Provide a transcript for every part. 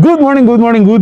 Good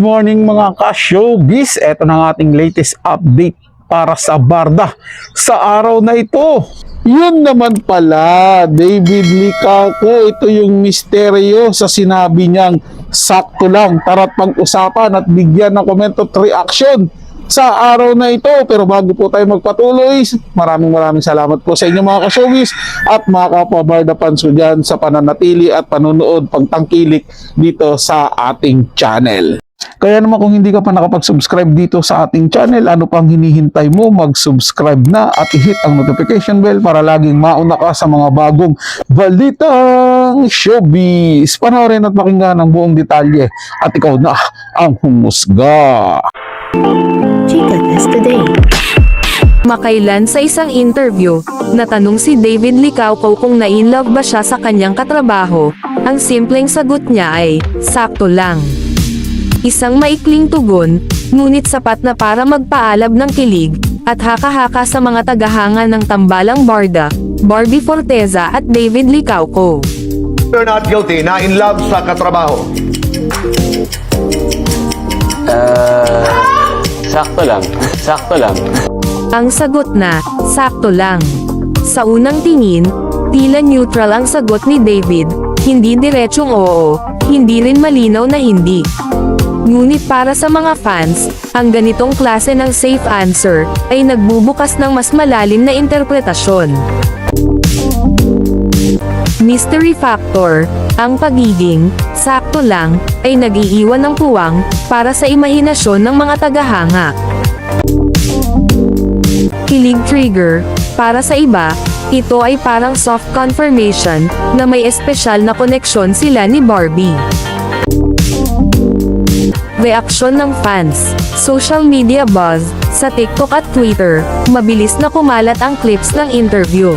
morning mga ka-showbiz. Ito na ang ating latest update para sa Barda sa araw na ito. Yun naman pala, David Licauco, ito yung misteryo sa sinabi niyang sakto lang. Tara't pag-usapan at bigyan ng comment at reaction sa araw na ito. Pero bago po tayo magpatuloy, maraming salamat po sa inyo mga ka-showbiz at mga kapwa-Barda fans ko dyan sa pananatili at panunood, pagtangkilik dito sa ating channel. Kaya naman kung hindi ka pa nakapag-subscribe dito sa ating channel, ano pang hinihintay mo? Mag-subscribe na at i-hit ang notification bell para laging mauna ka sa mga bagong balitang showbiz. Panoorin at pakinggan ang buong detalye at ikaw na ang humusga. Chika Test Today. Makailan sa isang interview, natanong si David Licauco kung na-inlove ba siya sa kanyang katrabaho. Ang simpleng sagot niya ay, sakto lang. Isang maikling tugon, ngunit sapat na para magpaalab ng kilig, at haka-haka sa mga tagahanga ng tambalang Barda, Barbie Forteza at David Licauco. You're not guilty na in love sa katrabaho. Sakto lang. Sakto lang. Ang sagot na, sakto lang. Sa unang tingin, tila neutral ang sagot ni David, hindi diretsong oo, hindi rin malinaw na hindi. Ngunit para sa mga fans, ang ganitong klase ng safe answer ay nagbubukas ng mas malalim na interpretasyon. Mystery factor, ang pagiging sakto lang ay nag-iiwan ng puwang para sa imahinasyon ng mga tagahanga. Kilig trigger, para sa iba, ito ay parang soft confirmation na may espesyal na koneksyon sila ni Barbie. Reaksyon ng fans, social media buzz, sa TikTok at Twitter, mabilis na kumalat ang clips ng interview.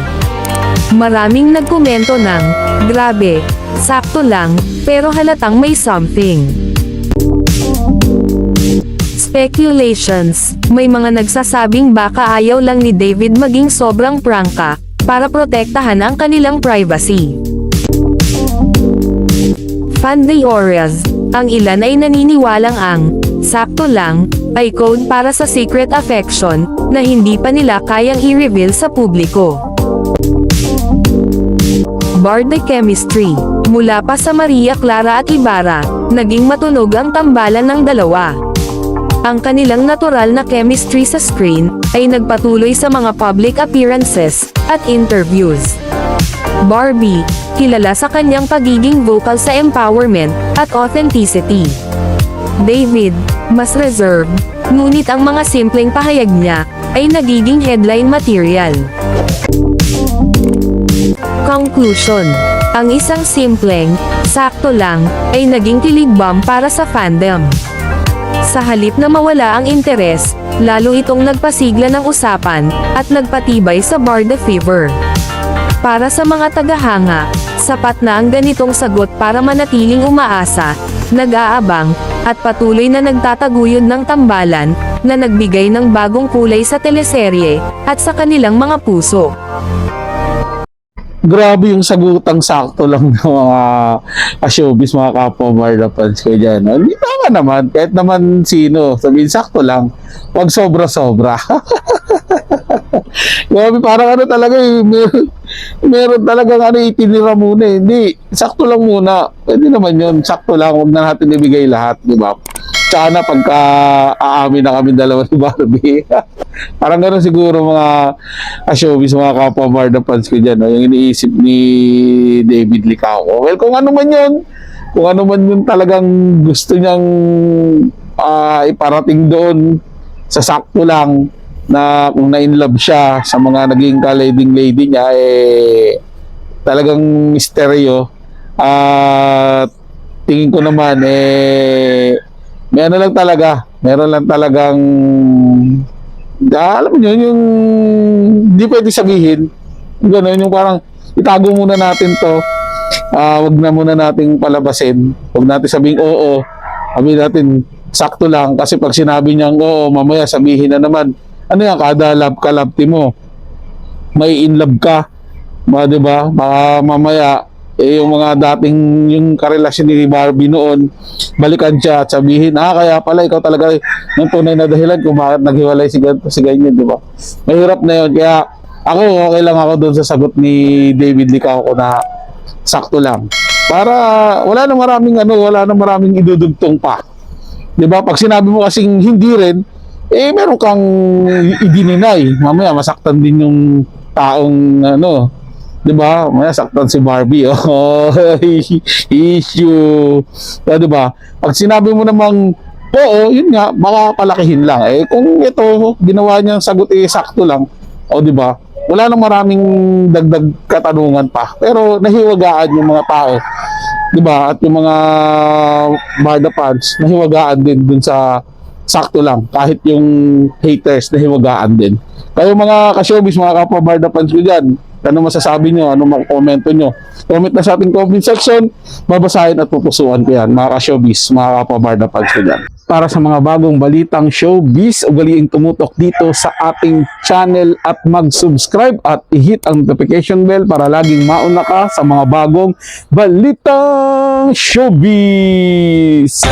Maraming nagkomento ng, grabe, sakto lang, pero halatang may something. Speculations, may mga nagsasabing baka ayaw lang ni David maging sobrang prangka, para protektahan ang kanilang privacy. Fan theories, ang ilan ay naniniwalang ang, sakto lang, ay code para sa secret affection, na hindi pa nila kayang i-reveal sa publiko. Barda chemistry, mula pa sa Maria Clara at Ibarra, naging matunog ang tambalan ng dalawa. Ang kanilang natural na chemistry sa screen, ay nagpatuloy sa mga public appearances, at interviews. Barbie, kilala sa kanyang pagiging vocal sa empowerment, at authenticity. David, mas reserved, ngunit ang mga simpleng pahayag niya, ay nagiging headline material. Conclusion, ang isang simpleng, sakto lang, ay naging kilig bomb para sa fandom. Sa halip na mawala ang interes, lalo itong nagpasigla ng usapan, at nagpatibay sa Barda fever. Para sa mga tagahanga, sapat na ang ganitong sagot para manatiling umaasa, nag-aabang, at patuloy na nagtataguyod ng tambalan, na nagbigay ng bagong kulay sa teleserye, at sa kanilang mga puso. Grabe yung sagutang sakto lang ng mga showbiz, mga kapwa-Barda fans ko dyan. Hindi tama naman, kahit naman sino, sabihin sakto lang, wag sobra-sobra. Grabe, parang ano talaga, meron talagang ano, itinira muna eh. Hindi, sakto lang muna. Pwede naman yun, sakto lang, wag na natin ibigay lahat, di ba? Tsaka na pagka aamin na kami dalawa ni Barbie. Parang gano'n siguro mga showbiz, mga kapwa-Barda fans ko dyan, no? Yung iniisip ni David Licauco. Well, kung ano man yun, kung ano man yun talagang gusto niyang iparating doon sa sakto lang, na kung na-inlove siya sa mga naging ka-lady niya, eh, talagang misteryo. At tingin ko naman, eh, meron lang talagang alam niyo yung hindi pwede sabihin gano'n, yung parang itago muna natin to, wag na muna nating palabasin, wag natin sabihin oo, sabihin natin sakto lang, kasi pag sinabi niyang oo, mamaya sabihin na naman ano yan, kada love ka love team mo may in love ka, diba? Baka mamaya yung mga dating yung karelasyon ni Barbie noon, balikan siya at sabihin, kaya pala ikaw talaga ng tunay na dahilan kung bakit naghiwalay si ganito, si ganyan, di ba? Mahirap na yun. Kaya ako, okay lang ako doon sa sagot ni David Licauco na sakto lang. Para wala na maraming idudugtong pa. 'Di ba? Pag sinabi mo kasing hindi rin, meron kang idininay. Mamaya masaktan din yung taong 'di ba? Mamaya saktan si Barbie. Oh, issue. 'Di ba? Pag sinabi mo namang oo, yun nga, baka palakihin lang. Kung ito ginawa niyang sagot sakto lang, 'di ba? Wala nang maraming dagdag katanungan pa. Pero nahiwagaan yung mga tao. 'Di ba? At yung mga Barda fans, nahiwagaan din dun sa sakto lang. Kahit yung haters, nahiwagaan din. Kayo mga ka-showbiz, mga kapwa Barda fans ko dyan, ano masasabi nyo? Ano mga-komento nyo? Comment na sa ating comment section. Babasahin at pupusuan ko yan, mga ka-showbiz, mga kapwa Barda fans ko dyan. Para sa mga bagong balitang showbiz, ugaliing tumutok dito sa ating channel at mag-subscribe at i-hit ang notification bell para laging mauna ka sa mga bagong balitang showbiz.